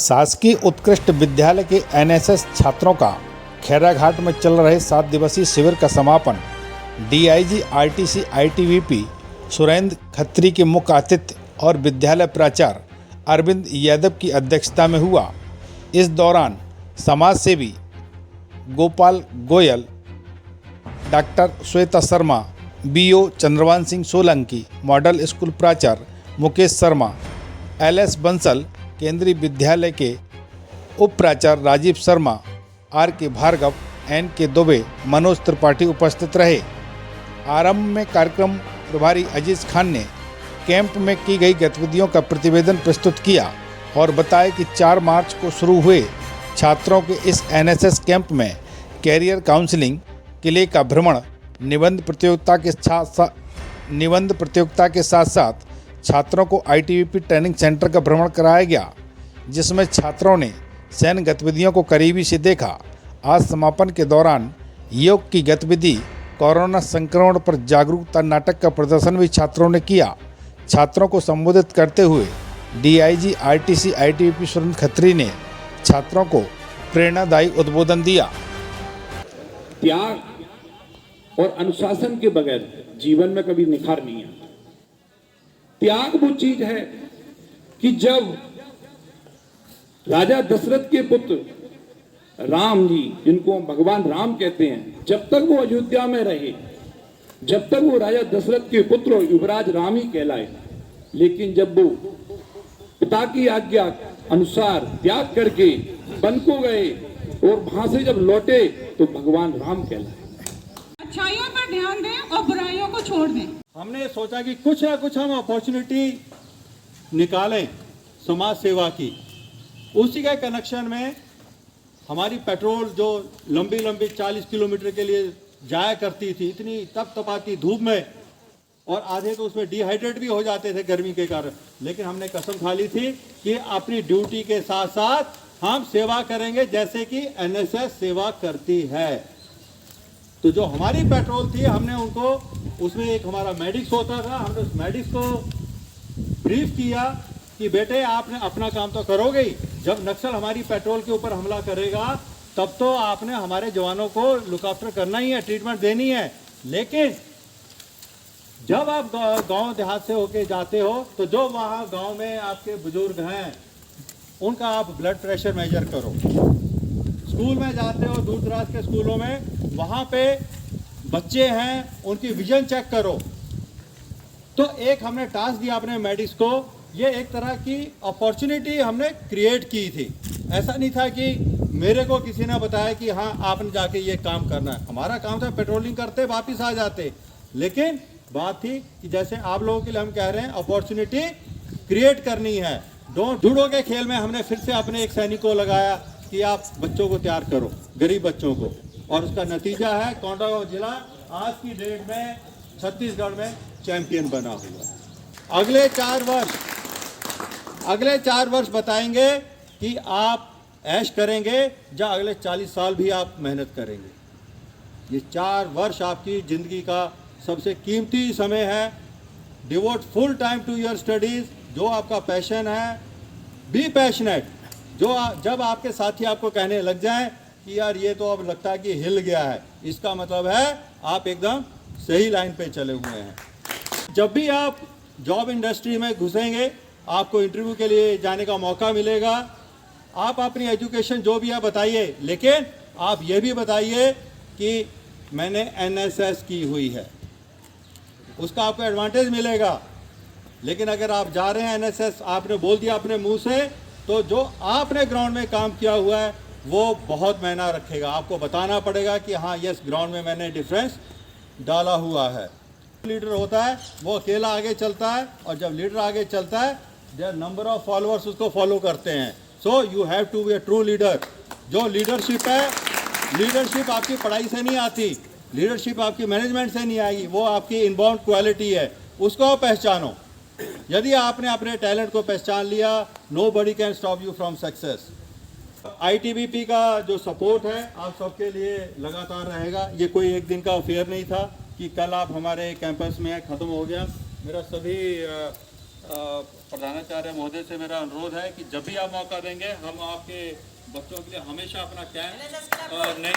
शासकीय उत्कृष्ट विद्यालय के एनएसएस छात्रों का खैराघाट में चल रहे 7 दिवसीय शिविर का समापन DIG RTC ITBP Surendra Khatri के मुख्य आतिथ्य और विद्यालय प्राचार्य अरविंद यादव की अध्यक्षता में हुआ। इस दौरान समाज सेवी Gopal Goyal, doctor Shweta Sharma, BO Chandravan Singh Solanki, model school प्राचार्य मुकेश शर्मा, एलएस बंसल, केंद्रीय विद्यालय के उप प्राचार्य राजीव शर्मा, आर के भार्गव, एन के दुबे, मनोज त्रिपाठी उपस्थित रहे। आरंभ में कार्यक्रम प्रभारी अजीज खान ने कैंप में की गई गतिविधियों का प्रतिवेदन प्रस्तुत किया और बताया कि 4 मार्च को शुरू हुए छात्रों के इस एनएसएस कैंप में कैरियर काउंसलिंग, किले का भ्रमण, निबंध प्रतियोगिता के साथ साथ छात्रों को आईटीबीपी ट्रेनिंग सेंटर का भ्रमण कराया गया, जिसमें छात्रों ने सैन्य गतिविधियों को करीबी से देखा। आज समापन के दौरान योग की गतिविधि, कोरोना संक्रमण पर जागरूकता नाटक का प्रदर्शन भी छात्रों ने किया। छात्रों को संबोधित करते हुए DIG RTC ITBP Surendra Khatri ने छात्रों को प्रेरणादायी उद्बोधन दिया। त्याग और अनुशासन के बगैर जीवन में कभी निखार नहीं आता। त्याग वो चीज है कि जब राजा दशरथ के पुत्र राम जी, जिनको भगवान राम कहते हैं, जब तक वो अयोध्या में रहे, जब तक वो राजा दशरथ के पुत्र युवराज राम ही कहलाए, लेकिन जब वो पिता की आज्ञा अनुसार त्याग करके वन को गए और वहां से जब लौटे तो भगवान राम कहलाए। अच्छाइयों पर ध्यान दें और बुराइयों को छोड़ दें। हमने सोचा कि कुछ ना कुछ हम अपॉर्चुनिटी निकालें समाज सेवा की। उसी के कनेक्शन में हमारी पेट्रोल जो लंबी 40 किलोमीटर के लिए जाया करती थी, इतनी तपतपाती धूप में, और आधे तो उसमें डिहाइड्रेट भी हो जाते थे गर्मी के कारण, लेकिन हमने कसम खा ली थी कि अपनी ड्यूटी के साथ साथ हम सेवा करेंगे जैसे कि एनएसएस सेवा करती है। तो जो हमारी पेट्रोल थी, हमने उनको, उसमें एक हमारा मेडिक्स होता था, हमने उस मेडिक्स को ब्रीफ किया कि बेटे आपने अपना काम तो करोगे ही, जब नक्सल हमारी पेट्रोल के ऊपर हमला करेगा तब तो आपने हमारे जवानों को लुक आफ्टर करना ही है, ट्रीटमेंट देनी है, लेकिन जब आप गांव देहात से होके जाते हो तो जो वहाँ गांव में आपके बुजुर्ग हैं उनका आप ब्लड प्रेशर मेजर करो। स्कूल में जाते हो, दूर दराज के स्कूलों में, वहाँ पे बच्चे हैं, उनकी विजन चेक करो। तो एक हमने टास्क दिया अपने मेडिक्स को, ये एक तरह की अपॉर्चुनिटी हमने क्रिएट की थी। ऐसा नहीं था कि मेरे को किसी ने बताया कि हाँ आपने जाके ये काम करना है। हमारा काम था पेट्रोलिंग करते वापस आ जाते, लेकिन बात थी कि जैसे आप लोगों के लिए हम कह रहे हैं अपॉर्चुनिटी क्रिएट करनी है। जूडो के खेल में हमने फिर से अपने एक सैनिक को लगाया कि आप बच्चों को तैयार करो, गरीब बच्चों को, और उसका नतीजा है कोंडागांव जिला आज की डेट में छत्तीसगढ़ में चैंपियन बना हुआ है। अगले 4 वर्ष बताएंगे कि आप ऐश करेंगे या अगले 40 साल भी आप मेहनत करेंगे। ये 4 वर्ष आपकी ज़िंदगी का सबसे कीमती समय है। Devote full time to your studies. जो आपका पैशन है, बी पैशनेट। जब आपके साथी आपको कहने लग जाएं कि यार ये तो अब लगता है कि हिल गया है, इसका मतलब है आप एकदम सही लाइन पे चले हुए हैं। जब भी आप जॉब इंडस्ट्री में घुसेंगे, आपको इंटरव्यू के लिए जाने का मौका मिलेगा। आप अपनी एजुकेशन जो भी है बताइए, लेकिन आप ये भी बताइए कि मैंने एनएसएस की हुई है, उसका आपको एडवांटेज मिलेगा। लेकिन अगर आप जा रहे हैं एनएसएस, आपने बोल दिया अपने मुंह से, तो जो आपने ग्राउंड में काम किया हुआ है वो बहुत मायना रखेगा। आपको बताना पड़ेगा कि हाँ यस, ग्राउंड में मैंने डिफरेंस डाला हुआ है। लीडर होता है वो अकेला आगे चलता है, और जब लीडर आगे चलता है देयर नंबर ऑफ फॉलोअर्स उसको फॉलो करते हैं। So you have to be a true leader. जो लीडरशिप है, लीडरशिप आपकी पढ़ाई से नहीं आती, लीडरशिप आपकी मैनेजमेंट से नहीं आएगी, वो आपकी इनबाउंड क्वालिटी है, उसको पहचानो। यदि आपने अपने टैलेंट को पहचान लिया, nobody can stop you from success. ITBP का जो सपोर्ट है आप सबके लिए लगातार रहेगा। ये कोई एक दिन का अफेयर नहीं था कि कल आप हमारे कैंपस में ख़त्म हो गया। मेरा सभी प्रधानाचार्य महोदय से मेरा अनुरोध है कि जब भी आप मौका देंगे हम आपके बच्चों के लिए हमेशा अपना कैंप और नई